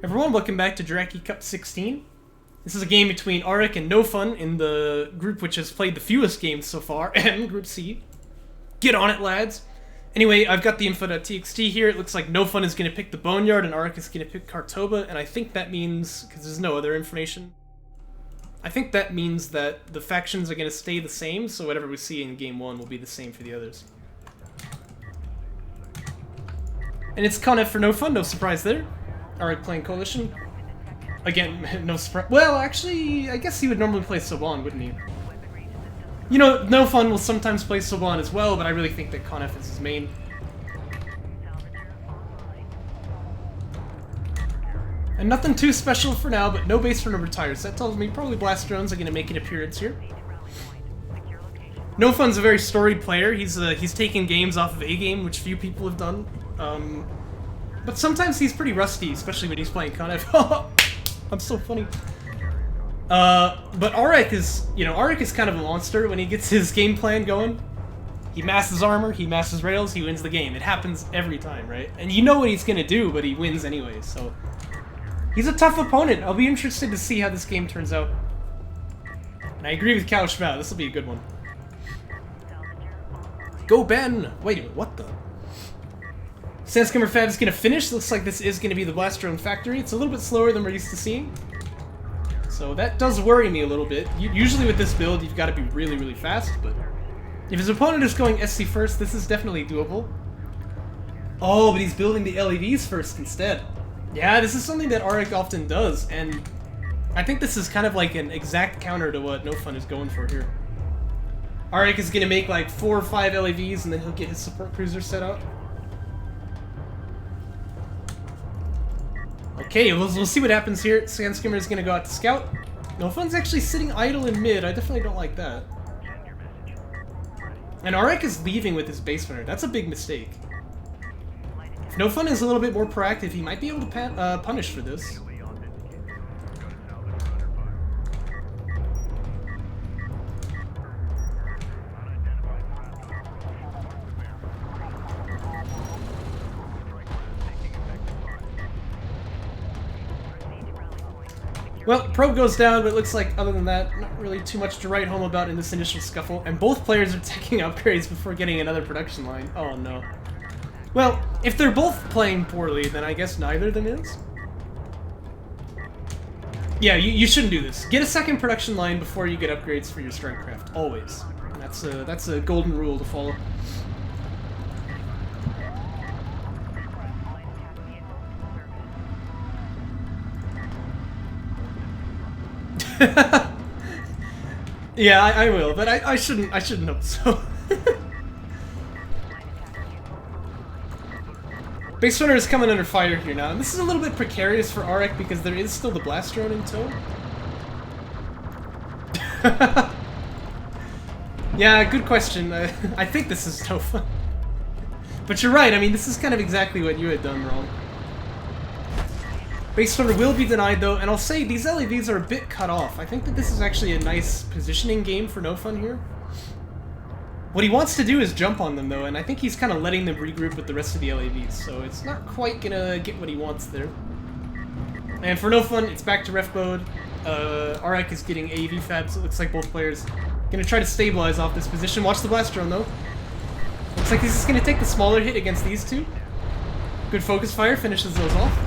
Everyone, welcome back to Jaraci Cup 16. This is a game between AreKharak and NoFun in the group which has played the fewest games so far, and Group C. Get on it, lads. Anyway, I've got the info.txt here. It looks like NoFun is going to pick the Boneyard and AreKharak is going to pick Kartoba, and I think that means, because there's no other information, I think that means that the factions are going to stay the same, so whatever we see in Game 1 will be the same for the others. And it's Conef for NoFun, no surprise there. AreKharak playing Coalition. Again, no surprise. Well, actually, I guess he would normally play Soban, wouldn't he? You know, NoFun will sometimes play Soban as well, but I really think that Conef is his main. And nothing too special for now, but no base runner retires. That tells me probably Blast Drones are going to make an appearance here. NoFun's a very storied player. He's taken games off of A-Game, which few people have done. But sometimes he's pretty rusty, especially when he's playing Conef. I'm so funny. But AreKharak is, AreKharak is kind of a monster when he gets his game plan going. He masses armor, he masses rails, he wins the game. It happens every time, right? And you know what he's gonna do, but he wins anyway, so... He's a tough opponent. I'll be interested to see how this game turns out. And I agree with Couch Mao, this will be a good one. Go Ben! Wait a minute, what the... Sandskimmer Fab is going to finish. Looks like this is going to be the Blast Drone Factory. It's a little bit slower than we're used to seeing. So that does worry me a little bit. Usually with this build, you've got to be really, really fast, but... If his opponent is going SC first, this is definitely doable. Oh, but he's building the LEVs first instead. Yeah, this is something that AreKharak often does, and... I think this is kind of like an exact counter to what NoFun is going for here. AreKharak is going to make like 4 or 5 LEVs, and then he'll get his support cruiser set up. Okay, we'll see what happens here. Sandskimmer is going to go out to scout. NoFun's actually sitting idle in mid. I definitely don't like that. And AreKharak is leaving with his base runner. That's a big mistake. If NoFun is a little bit more proactive, he might be able to punish for this. Well, probe goes down, but it looks like, other than that, not really too much to write home about in this initial scuffle, and both players are taking upgrades before getting another production line. Oh no. Well, if they're both playing poorly, then I guess neither of them is. Yeah, you shouldn't do this. Get a second production line before you get upgrades for your Strengthcraft. Always. That's a golden rule to follow. Yeah, I will, but I shouldn't hope so. Base runner is coming under fire here now, and this is a little bit precarious for AreKharak because there is still the Blast Drone in tow. Yeah, good question. I think this is NoFun. But you're right, I mean, this is kind of exactly what you had done wrong. Base runner will be denied though, and I'll say these LEVs are a bit cut off. I think that this is actually a nice positioning game for NoFun here. What he wants to do is jump on them though, and I think he's kind of letting them regroup with the rest of the LEVs, so it's not quite gonna get what he wants there. And for NoFun, it's back to ref mode. AreKharak is getting AV fab, so it looks like both players gonna try to stabilize off this position. Watch the Blast Drone though. Looks like he's just gonna take the smaller hit against these two. Good focus fire, finishes those off.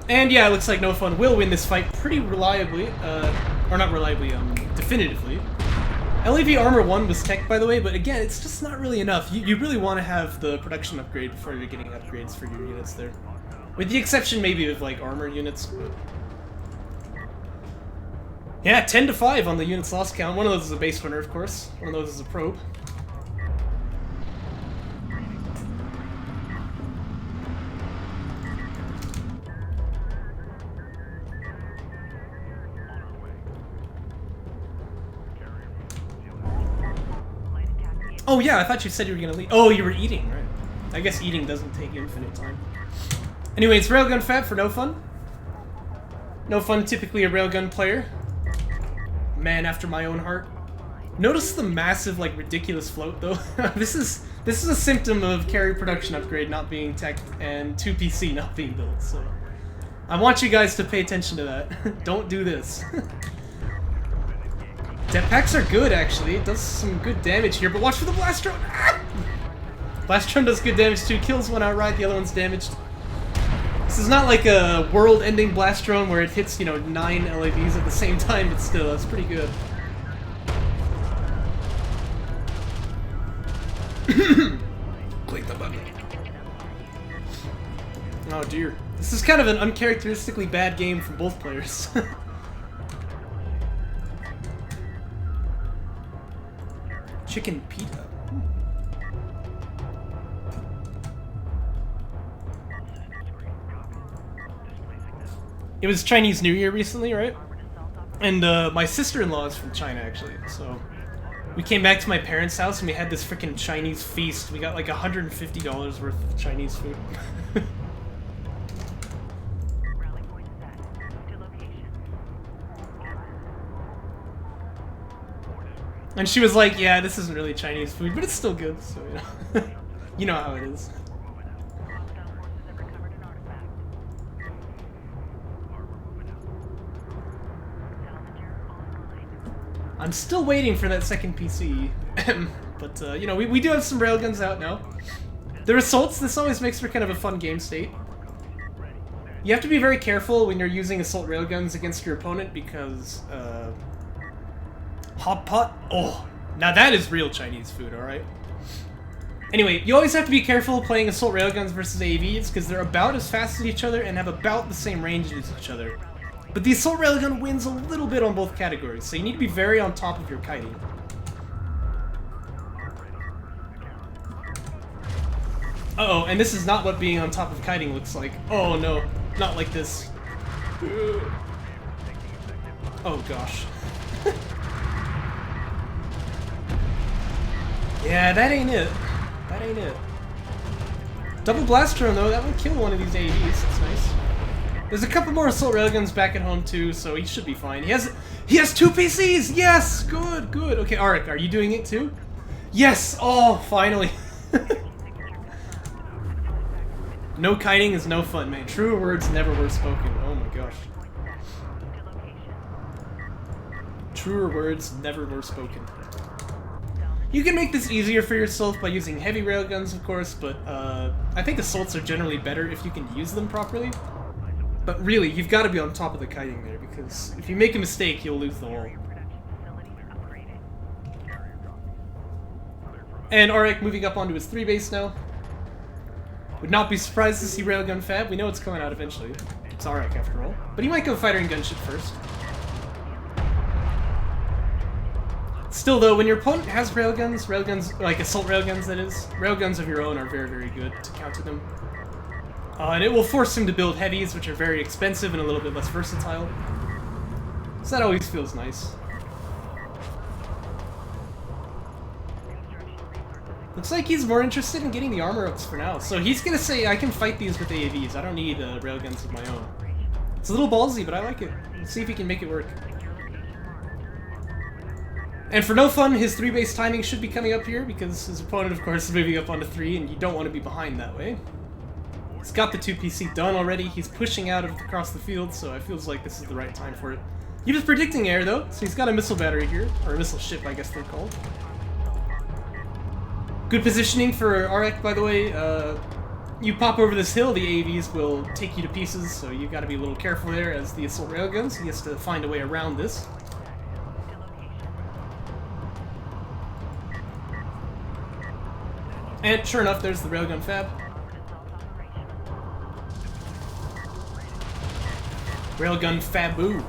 And yeah, it looks like NoFun will win this fight pretty reliably, or not reliably, definitively. LEV Armor 1 was tech, by the way, but again, it's just not really enough. You really want to have the production upgrade before you're getting upgrades for your units there. With the exception, maybe, of, like, armor units. But... Yeah, 10-5 on the units lost count. One of those is a base runner, of course. One of those is a probe. Oh yeah, I thought you said you were gonna leave. Oh, you were eating, right? I guess eating doesn't take infinite time. Anyway, it's Railgun Fab for NoFun. NoFun, typically a Railgun player. Man after my own heart. Notice the massive, like, ridiculous float, though. This is a symptom of carry production upgrade not being tech and 2PC not being built, so... I want you guys to pay attention to that. Don't do this. Dep packs are good, actually. It does some good damage here, but watch for the blast drone! Ah! Blast drone does good damage too. Kills one outright, the other one's damaged. This is not like a world-ending blast drone where it hits, you know, 9 LAVs at the same time, but still, that's pretty good. Click the button. Oh dear. This is kind of an uncharacteristically bad game from both players. Chicken pita. It was Chinese New Year recently, right? And my sister-in-law is from China, actually, so... We came back to my parents' house and we had this freaking Chinese feast. We got like $150 worth of Chinese food. And she was like, yeah, this isn't really Chinese food, but it's still good, so, you know. You know how it is. I'm still waiting for that second PC, but, you know, we do have some railguns out now. The assaults, this always makes for kind of a fun game state. You have to be very careful when you're using assault railguns against your opponent because, hot pot? Oh, now that is real Chinese food, alright? Anyway, you always have to be careful playing assault railguns versus AVs because they're about as fast as each other and have about the same range as each other. But the assault railgun wins a little bit on both categories, so you need to be very on top of your kiting. Uh-oh, and this is not what being on top of kiting looks like. Oh no, not like this. Oh gosh. Yeah, that ain't it. That ain't it. Double blast drone though, that would kill one of these AVs, that's nice. There's a couple more assault railguns back at home too, so he should be fine. He has 2 PCs! Yes! Good, good. Okay, Arik, are you doing it too? Yes! Oh, finally. No kiting is no fun, man. Truer words never were spoken. Oh my gosh. Truer words never were spoken. You can make this easier for yourself by using heavy railguns, of course, but I think assaults are generally better if you can use them properly. But really, you've got to be on top of the kiting there, because if you make a mistake, you'll lose the hull. And Arik moving up onto his 3 base now. Would not be surprised to see Railgun Fab. We know it's coming out eventually. It's Arik after all. But he might go fighter and gunship first. Still though, when your opponent has railguns, like assault railguns that is, railguns of your own are very, very good to counter them. And it will force him to build heavies, which are very expensive and a little bit less versatile. So that always feels nice. Looks like he's more interested in getting the armor ups for now. So he's gonna say, I can fight these with AAVs. I don't need railguns of my own. It's a little ballsy, but I like it. Let's see if he can make it work. And for NoFun, his 3 base timing should be coming up here, because his opponent, of course, is moving up onto 3, and you don't want to be behind that way. He's got the 2 PC done already. He's pushing out across the field, so it feels like this is the right time for it. He was predicting air, though, so he's got a missile battery here. Or a missile ship, I guess they're called. Good positioning for Arik, by the way. You pop over this hill, the AAVs will take you to pieces, so you've got to be a little careful there as the assault railguns. He has to find a way around this. And sure enough, there's the Railgun Fab. Railgun Fabu.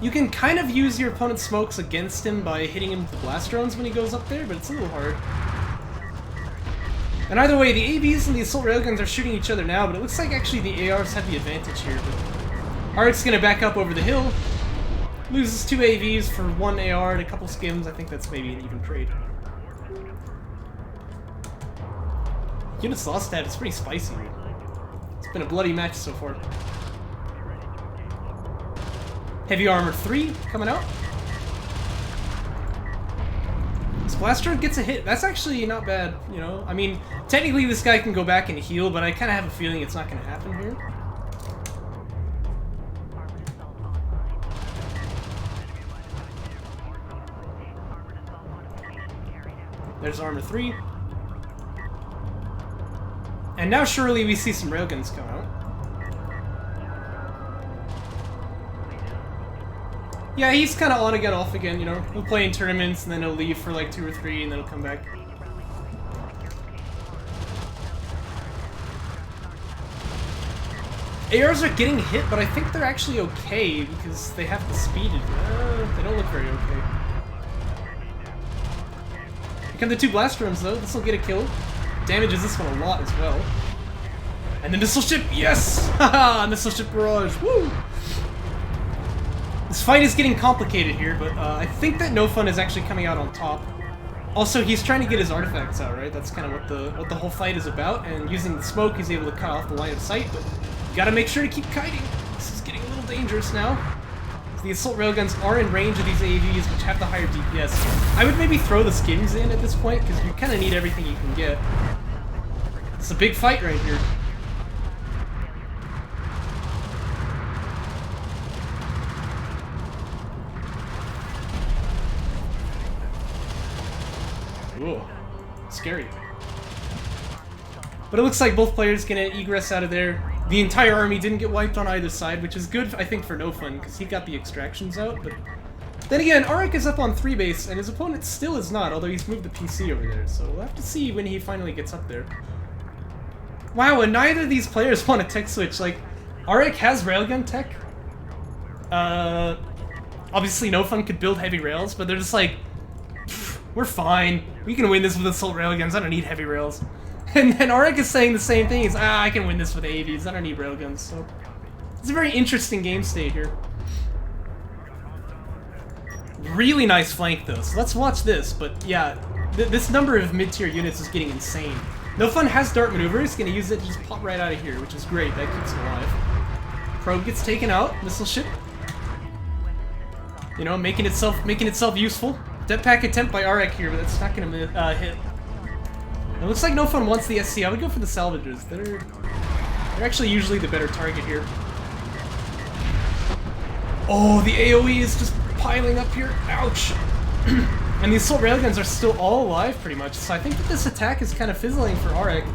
You can kind of use your opponent's smokes against him by hitting him with the blast drones when he goes up there, but it's a little hard. And either way, the AVs and the assault railguns are shooting each other now, but it looks like actually the ARs have the advantage here. But Arik's gonna back up over the hill. Loses 2 AVs for 1 AR and a couple skims. I think that's maybe an even trade. Units lost stat is pretty spicy. It's been a bloody match so far. Heavy armor 3 coming out. This Blaster gets a hit. That's actually not bad, you know? I mean, technically this guy can go back and heal, but I kind of have a feeling it's not going to happen here. There's armor 3. And now surely we see some railguns come out. Yeah, he's kind of on again, off again, you know? He'll play in tournaments, and then he'll leave for like 2 or 3, and then he'll come back. ARs are getting hit, but I think they're actually okay, because they have the speed. They don't look very okay. Here come the 2 blast rooms, though. This will get a kill. Damages this one a lot as well. And the missile ship, yes! Haha, missile ship barrage, woo! This fight is getting complicated here, but I think that NoFun is actually coming out on top. Also, he's trying to get his artifacts out, right? That's kind of what the whole fight is about, and using the smoke, he's able to cut off the line of sight, but you gotta make sure to keep kiting. This is getting a little dangerous now. The assault railguns are in range of these AAVs, which have the higher DPS. I would maybe throw the skins in at this point, because you kind of need everything you can get. It's a big fight right here. Ooh, scary. But it looks like both players can egress out of there. The entire army didn't get wiped on either side, which is good, I think, for NoFun, because he got the extractions out. But then again, AreKharak is up on 3 base, and his opponent still is not, although he's moved the PC over there. So we'll have to see when he finally gets up there. Wow, and neither of these players want a tech switch. Like, AreKharak has railgun tech. Obviously, NoFun could build heavy rails, but they're just like, we're fine. We can win this with assault railguns. I don't need heavy rails. And then AreKharak is saying the same thing. He's, I can win this with AVs. I don't need railguns. So it's a very interesting game state here. Really nice flank, though. So let's watch this. But yeah, this number of mid-tier units is getting insane. NoFun has dart maneuver. He's going to use it to just pop right out of here, which is great. That keeps him alive. Probe gets taken out. Missile ship. You know, making itself useful. Jetpack attempt by AreKharak here, but that's not going to hit. It looks like NoFun wants the SC. I would go for the salvagers. They're actually usually the better target here. Oh, the AoE is just piling up here. Ouch! And the assault railguns are still all alive, pretty much. So I think that this attack is kind of fizzling for AreKharak.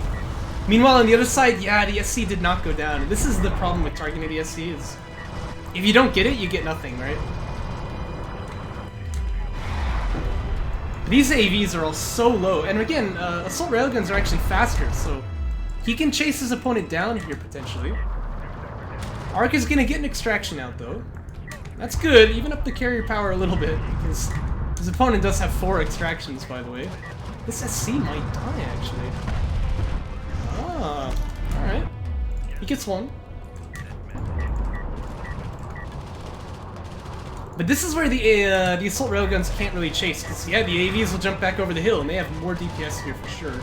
Meanwhile, on the other side, yeah, the SC did not go down. And this is the problem with targeting the SC is, if you don't get it, you get nothing, right? These AVs are all so low, and again, assault railguns are actually faster, so he can chase his opponent down here, potentially. AreKharak is going to get an extraction out, though. That's good, even up the carrier power a little bit, because his opponent does have 4 extractions, by the way. This SC might die, actually. Ah, alright. He gets 1. But this is where the assault railguns can't really chase, because yeah, the AVs will jump back over the hill, and they have more DPS here for sure.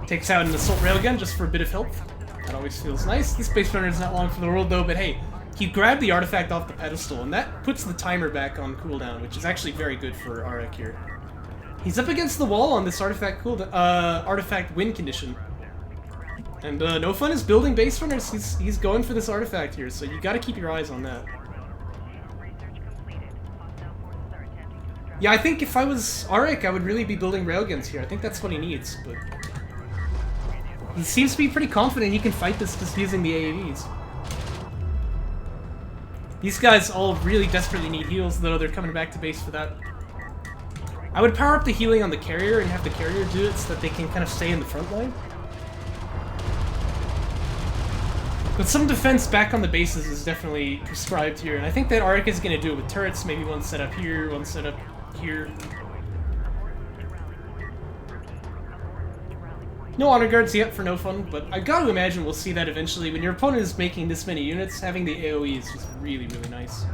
Takes out an assault railgun just for a bit of health. That always feels nice. This base runner is not long for the world though, but hey, he grabbed the artifact off the pedestal, and that puts the timer back on cooldown, which is actually very good for AreKharak here. He's up against the wall on this artifact artifact win condition. And NoFun is building base runners. He's going for this artifact here, so you gotta keep your eyes on that. Yeah, I think if I was AreKharak, I would really be building railguns here. I think that's what he needs, but he seems to be pretty confident he can fight this just using the AAVs. These guys all really desperately need heals, though. They're coming back to base for that. I would power up the healing on the carrier and have the carrier do it so that they can kind of stay in the front line. But some defense back on the bases is definitely prescribed here, and I think that AreKharak is going to do it with turrets, maybe one set up here, one set up here. No honor guards yet for NoFun, but I've got to imagine we'll see that eventually. When your opponent is making this many units, having the AoE is just really, really nice.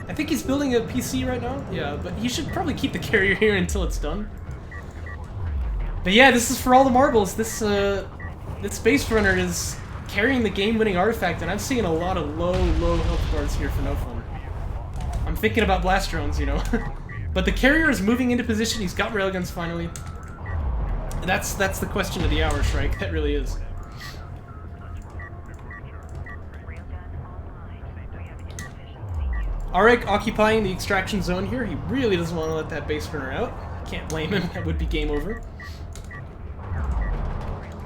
I think he's building a PC right now, yeah, but he should probably keep the carrier here until it's done. But yeah, this is for all the marbles. This base runner is carrying the game-winning artifact, and I'm seeing a lot of low health bars here for NoFun. I'm thinking about blast drones, you know. But the carrier is moving into position. He's got railguns finally. That's the question of the hour, Shrike. That really is. AreKharak occupying the extraction zone here. He really doesn't want to let that base burner out. Can't blame him. That would be game over.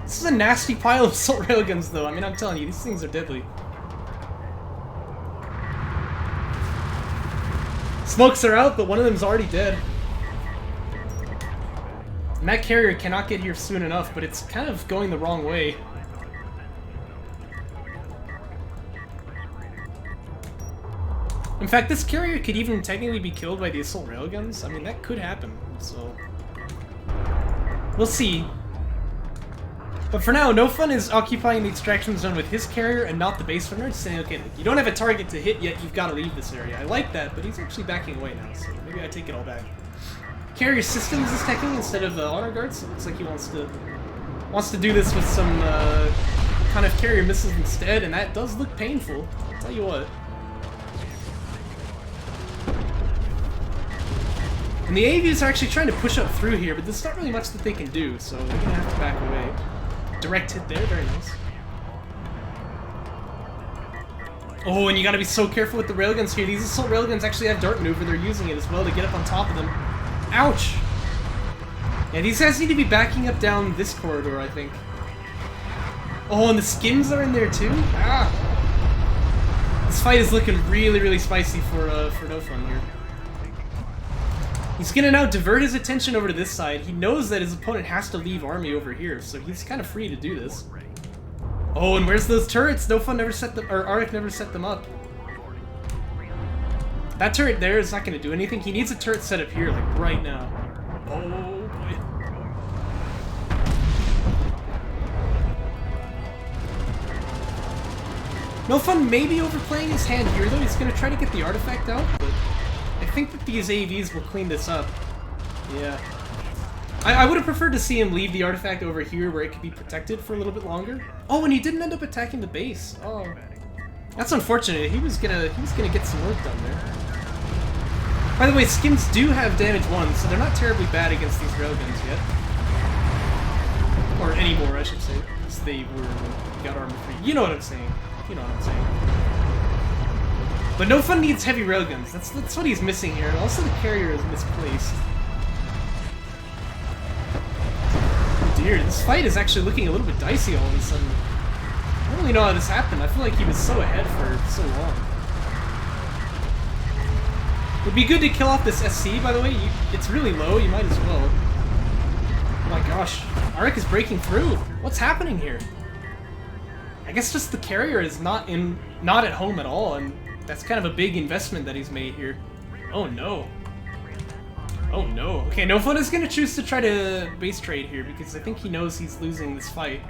This is a nasty pile of assault railguns, though. I mean, I'm telling you, these things are deadly. Smokes are out, but one of them's already dead. And that carrier cannot get here soon enough, but it's kind of going the wrong way. In fact, this carrier could even technically be killed by the assault railguns. I mean, that could happen, so... we'll see. But for now, NoFun is occupying the extraction zone with his carrier and not the base runner. He's saying, okay, you don't have a target to hit yet, you've got to leave this area. I like that, but he's actually backing away now, so maybe I take it all back. Carrier systems is teching instead of honor guards, so it looks like he wants to do this with some kind of carrier missiles instead, and that does look painful. I'll tell you what. And the AVs are actually trying to push up through here, but there's not really much that they can do, so they're gonna have to back away. Direct hit there, very nice. Oh, and you gotta be so careful with the railguns here. These assault railguns actually have dart maneuver. They're using it as well to get up on top of them. Ouch! Yeah, these guys need to be backing up down this corridor, I think. Oh, and the skims are in there too? Ah! This fight is looking really, really spicy for NoFun here. He's gonna now divert his attention over to this side. He knows that his opponent has to leave army over here, so he's kind of free to do this. Oh, and where's those turrets? NoFun never set them, or AreKharak never set them up. That turret there is not gonna do anything. He needs a turret set up here, like right now. Oh boy. NoFun may be overplaying his hand here, though. He's gonna try to get the artifact out, but I think that these AVs will clean this up. Yeah. I would have preferred to see him leave the artifact over here where it could be protected for a little bit longer. Oh, and he didn't end up attacking the base. Oh. That's unfortunate. He was gonna get some work done there. By the way, skims do have damage 1, so they're not terribly bad against these railguns yet. Or anymore, I should say. Because they got armor free. You know what I'm saying. You know what I'm saying. But NoFun needs heavy railguns. That's what he's missing here. And also the carrier is misplaced. Oh dear, this fight is actually looking a little bit dicey all of a sudden. I don't really know how this happened. I feel like he was so ahead for so long. It would be good to kill off this SC, by the way. It's really low, you might as well. Oh my gosh. AreKharak is breaking through. What's happening here? I guess just the carrier is not at home at all, and that's kind of a big investment that he's made here. Oh no. Oh no. Okay, NoFun is gonna choose to try to base trade here because I think he knows he's losing this fight.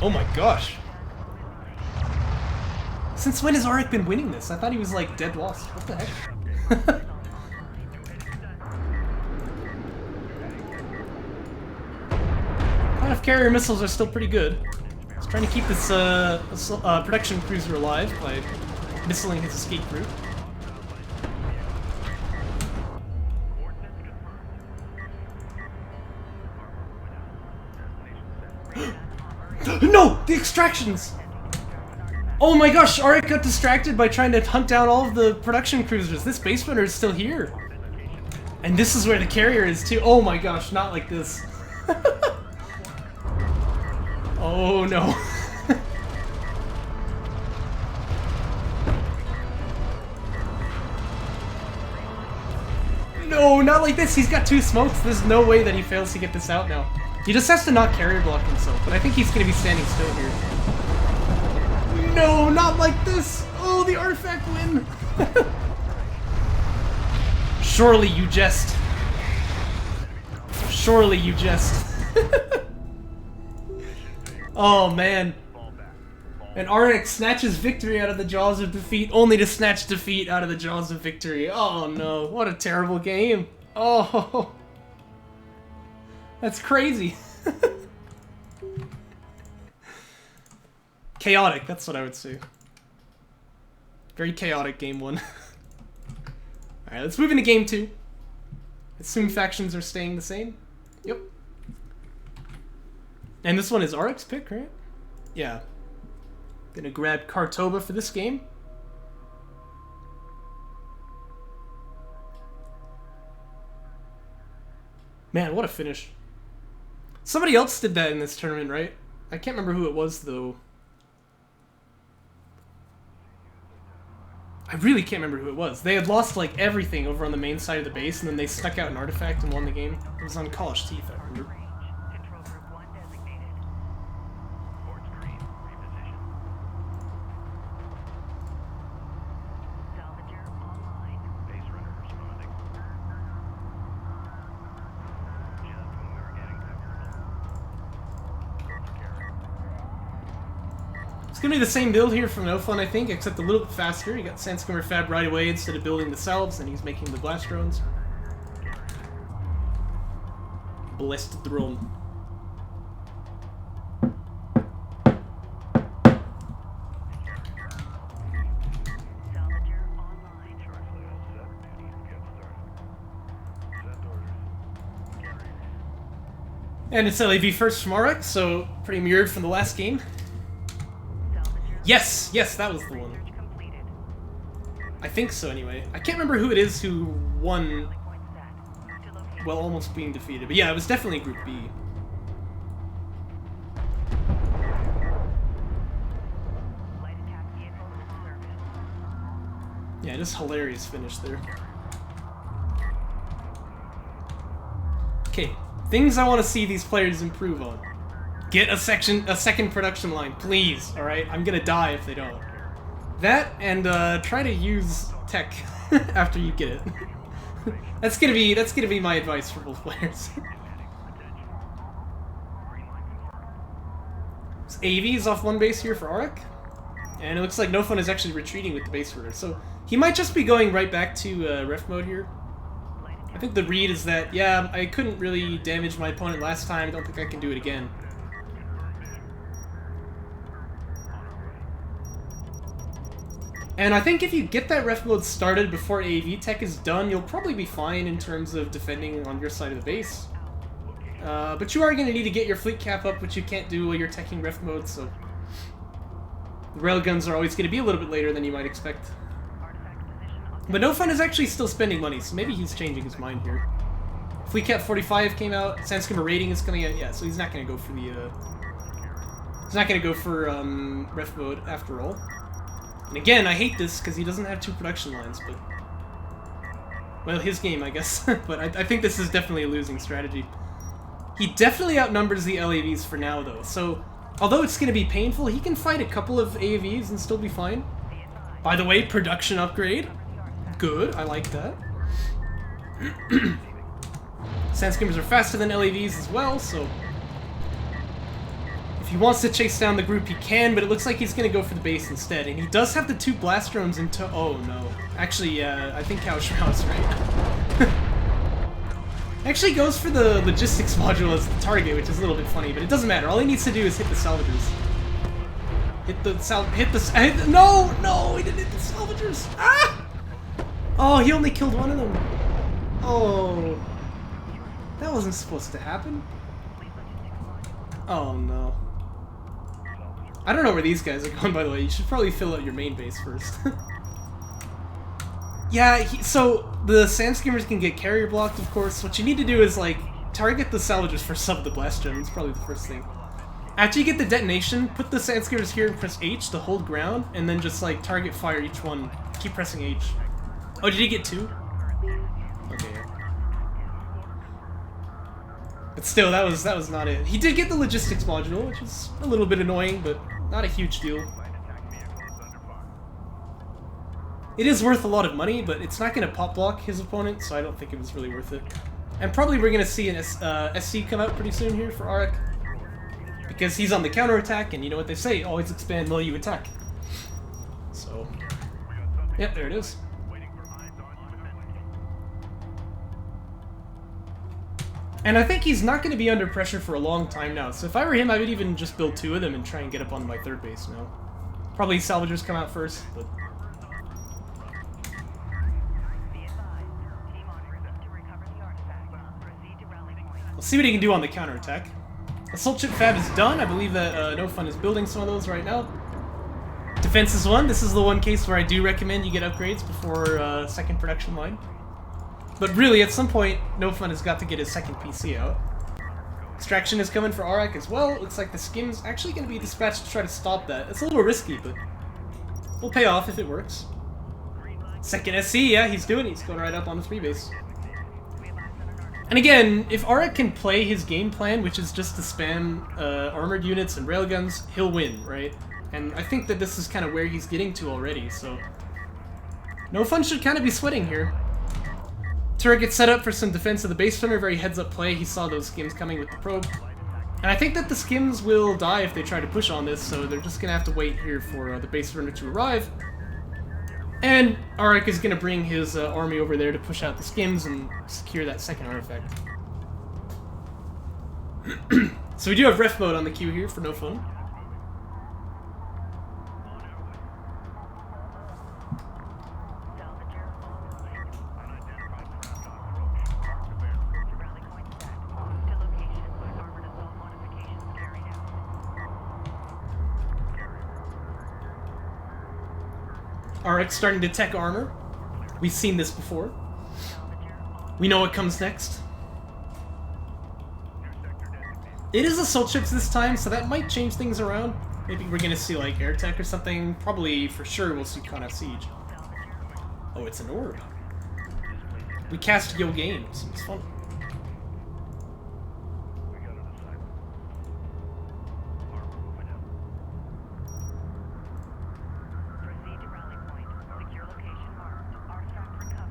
Oh my gosh. Since when has AreKharak been winning this? I thought he was like dead lost. What the heck? Kind of carrier missiles are still pretty good. He's trying to keep this production cruiser alive by missiling his escape route. No! The extractions! Oh my gosh, AreKharak got distracted by trying to hunt down all of the production cruisers. This base runner is still here. And this is where the carrier is too. Oh my gosh, not like this. Oh no. No, not like this. He's got 2 smokes. There's no way that he fails to get this out now. He just has to not carrier block himself, but I think he's going to be standing still here. No, not like this! Oh, the artifact win! Surely you jest. Surely you jest. Oh man. And AreKharak snatches victory out of the jaws of defeat, only to snatch defeat out of the jaws of victory. Oh no, what a terrible game. Oh. That's crazy. Chaotic, that's what I would say. Very chaotic game 1. Alright, let's move into game 2. Assume factions are staying the same. Yep. And this one is AreKharak's pick, right? Yeah. Gonna grab Kartoba for this game. Man, what a finish. Somebody else did that in this tournament, right? I can't remember who it was, though. I really can't remember who it was. They had lost, like, everything over on the main side of the base, and then they stuck out an artifact and won the game. It was on College Teeth, I remember. It's gonna be the same build here from NoFun, I think, except a little bit faster. You got Sandscummer Fab right away instead of building the salves, and he's making the blast drones. Blessed drone. And it's LAV first from AreKharak, so pretty mirrored from the last game. Yes! Yes, that was the one. I think so, anyway. I can't remember who it is who won while almost being defeated. But yeah, it was definitely Group B. Yeah, just hilarious finish there. Okay, things I want to see these players improve on. Get a second production line, please. All right, I'm gonna die if they don't. That and try to use tech after you get it. That's gonna be my advice for both players. So AV is off one base here for AreKharak, and it looks like NoFun is actually retreating with the base order. So he might just be going right back to ref mode here. I think the read is that yeah, I couldn't really damage my opponent last time. I don't think I can do it again. And I think if you get that ref mode started before AV tech is done, you'll probably be fine in terms of defending on your side of the base. But you are going to need to get your fleet cap up, which you can't do while you're teching ref mode, so... The railguns are always going to be a little bit later than you might expect. But NoFun is actually still spending money, so maybe he's changing his mind here. Fleet cap 45 came out, Sandscummer rating is coming out, yeah, so he's not going to go for the, He's not going to go for, ref mode after all. And again, I hate this because he doesn't have 2 production lines, but... Well, his game, I guess. But I think this is definitely a losing strategy. He definitely outnumbers the LAVs for now, though. So, although it's going to be painful, he can fight a couple of AVs and still be fine. By the way, production upgrade. Good, I like that. Sandscummers are faster than LAVs as well, so... If he wants to chase down the group, he can, but it looks like he's going to go for the base instead. And he does have the 2 blast drones into... Oh, no. Actually, I think Shroud's right. Actually goes for the logistics module as the target, which is a little bit funny, but it doesn't matter. All he needs to do is hit the salvagers. No! No! He didn't hit the salvagers! Ah! Oh, he only killed one of them. Oh. That wasn't supposed to happen. Oh, no. I don't know where these guys are going, by the way. You should probably fill out your main base first. Yeah, so the Sandscummers can get carrier blocked, of course. What you need to do is, like, target the salvagers for sub the blast gem. It's probably the first thing. After you get the detonation, put the Sandscummers here and press H to hold ground, and then just, like, target fire each one. Keep pressing H. Oh, did he get 2? Okay. But still, that was not it. He did get the logistics module, which is a little bit annoying, but not a huge deal. It is worth a lot of money, but it's not going to pop block his opponent, so I don't think it was really worth it. And probably we're going to see an SC come out pretty soon here for AreKharak, because he's on the counterattack, and you know what they say, always expand while you attack. So, yep, there it is. And I think he's not going to be under pressure for a long time now, so if I were him, I would even just build 2 of them and try and get up on my 3rd base now. Probably salvagers come out first, but... Let's see what he can do on the counterattack. Assault Ship Fab is done. I believe that NoFun is building some of those right now. Defense is 1. This is the one case where I do recommend you get upgrades before second production line. But really, at some point, NoFun has got to get his second PC out. Extraction is coming for AreKharak as well. It looks like the skim's actually going to be dispatched to try to stop that. It's a little risky, but will pay off if it works. Second SC, yeah, he's doing it. He's going right up on the 3 base. And again, if AreKharak can play his game plan, which is just to spam armored units and railguns, he'll win, right? And I think that this is kind of where he's getting to already, so NoFun should kind of be sweating here. Turret gets set up for some defense of the base runner, very heads-up play. He saw those skims coming with the probe. And I think that the skims will die if they try to push on this, so they're just going to have to wait here for the base runner to arrive. And AreKharak is going to bring his army over there to push out the skims and secure that second artifact. So we do have ref mode on the queue here for NoFun. AreKharak's starting to tech armor. We've seen this before. We know what comes next. It is assault ships this time, so that might change things around. Maybe we're gonna see like air tech or something. Probably for sure we'll see Kharak Siege. Oh, it's an orb. We cast Yo Game. Seems fun.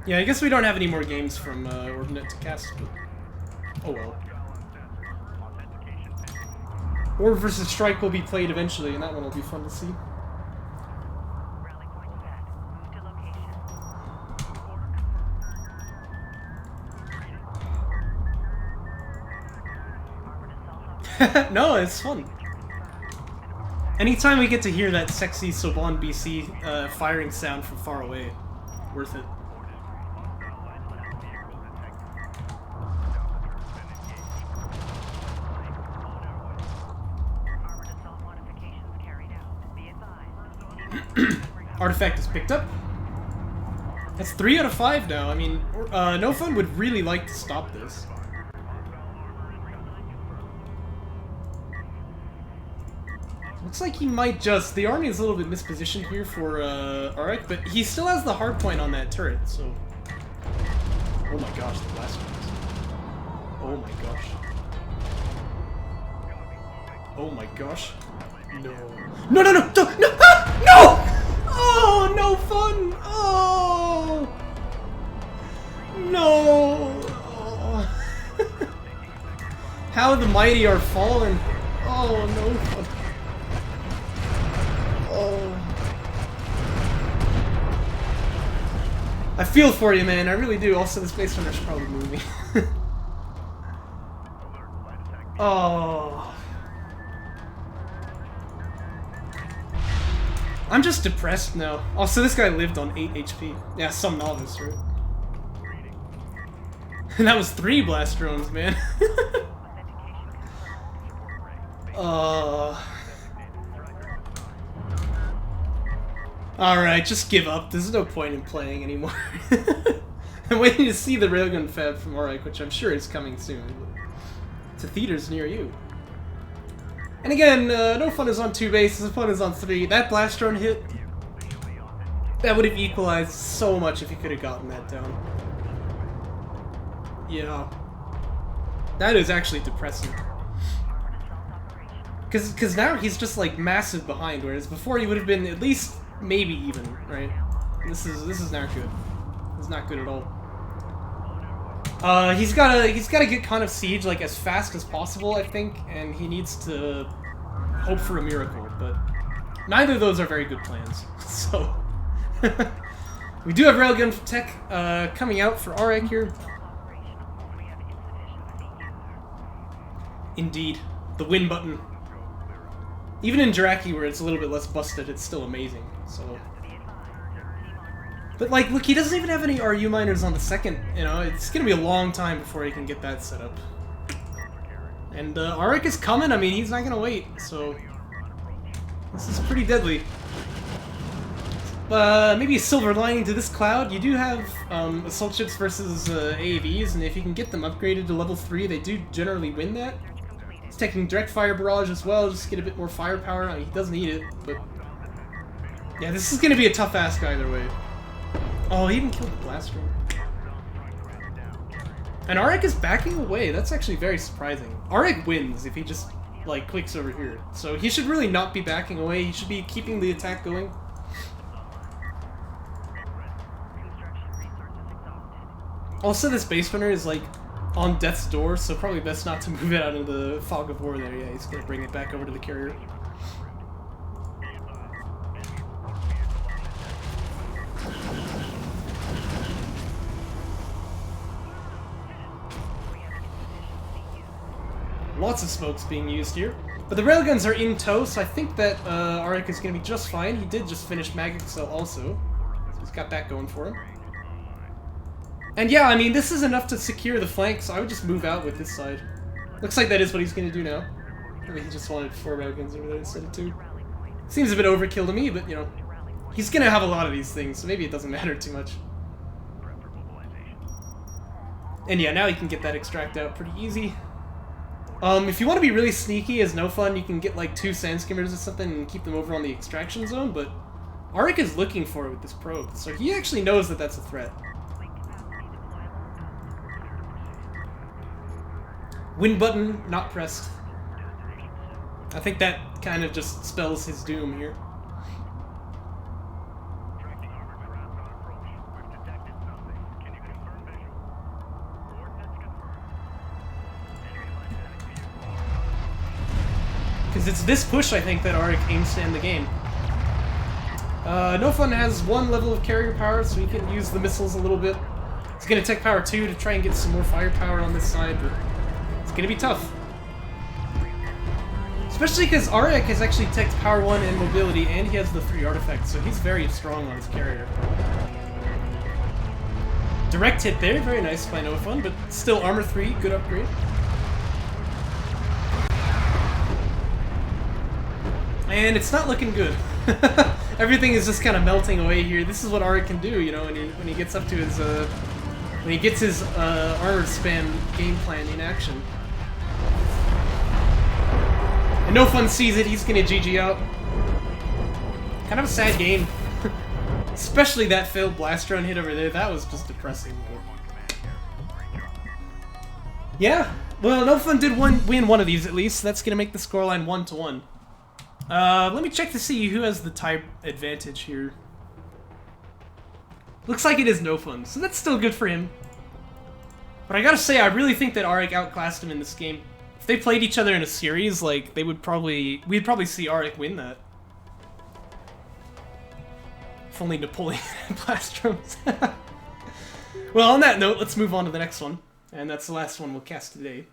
Yeah, I guess we don't have any more games from Orbnet to cast, but oh well. Orb versus Strike will be played eventually, and that one will be fun to see. No, it's fun. Anytime we get to hear that sexy Soban BC firing sound from far away, worth it. Artifact is picked up. That's 3 out of 5 now. I mean, NoFun would really like to stop this. Looks like he might just... The army is a little bit mispositioned here for AreKharak, but he still has the hard point on that turret, so... Oh my gosh, the blast ones. Oh my gosh. Oh my gosh. No. No, no, no! No! No! Ah! No! Oh, NoFun! Oh! No! Oh. How the mighty are fallen! Oh, NoFun! Oh. I feel for you, man. I really do. Also, this base runner should probably move me. Oh. I'm just depressed now. Oh, so this guy lived on 8 HP. Yeah, some novice, right? And that was 3 blast drones, man. Alright, just give up. There's no point in playing anymore. I'm waiting to see the railgun fab from AreKharak, which I'm sure is coming soon. To theaters near you. And again, NoFun is on 2 bases, NoFun is on 3. That blast drone hit, that would have equalized so much if he could have gotten that down. Yeah. That is actually depressing. Because now he's just like massive behind, whereas before he would have been at least maybe even, right? This is not good. It's not good at all. He's gotta get Kharak Siege like as fast as possible, I think, and he needs to hope for a miracle, but neither of those are very good plans. So we do have railgun tech coming out for AreKharak here. Indeed, the win button. Even in Jaraci, where it's a little bit less busted, it's still amazing. So. But like, look, he doesn't even have any RU miners on the second, you know, it's gonna be a long time before he can get that set up. And AreK is coming. I mean, he's not gonna wait, so this is pretty deadly. Maybe a silver lining to this cloud. You do have assault ships versus AAVs, and if you can get them upgraded to level 3, they do generally win that. He's taking direct fire barrage as well, just to get a bit more firepower. I mean, he does need it, but yeah, this is gonna be a tough ask either way. Oh, he even killed the blaster. And AreK is backing away. That's actually very surprising. AreK wins if he just, like, clicks over here. So he should really not be backing away. He should be keeping the attack going. Also, this base runner is, like, on death's door, so probably best not to move it out into the fog of war there. Yeah, he's gonna bring it back over to the carrier. Lots of smokes being used here. But the railguns are in tow, so I think that AreK is going to be just fine. He did just finish Magic Cell also, so he's got that going for him. And yeah, I mean, this is enough to secure the flank, so I would just move out with this side. Looks like that is what he's going to do now. Maybe he just wanted 4 railguns over there instead of 2. Seems a bit overkill to me, but, you know, he's going to have a lot of these things, so maybe it doesn't matter too much. And yeah, now he can get that extract out pretty easy. If you want to be really sneaky as NoFun, you can get like 2 sand skimmers or something and keep them over on the extraction zone, but AreK is looking for it with this probe, so he actually knows that that's a threat. Win button not pressed. I think that kind of just spells his doom here. Because it's this push, I think, that AreK aims to end the game. NoFun has 1 level of carrier power, so he can use the missiles a little bit. He's going to tech power 2 to try and get some more firepower on this side, but it's going to be tough. Especially because AreK has actually teched power 1 and mobility, and he has the 3 artifacts, so he's very strong on his carrier. Direct hit there, very nice by NoFun, but still armor 3, good upgrade. And it's not looking good. Everything is just kind of melting away here. This is what AreK can do, you know, when he gets up to his when he gets his armor spam game plan in action. And NoFun sees it. He's gonna GG out. Kind of a sad game, especially that failed blast drone hit over there. That was just depressing. But yeah, well, NoFun did win one of these at least. That's gonna make the scoreline 1-1. Let me check to see who has the tie advantage here. Looks like it is NoFun, so that's still good for him. But I gotta say, I really think that AreK outclassed him in this game. If they played each other in a series, like, we'd probably see AreK win that. If only Napoleon had blast drones. Well, on that note, let's move on to the next one. And that's the last one we'll cast today.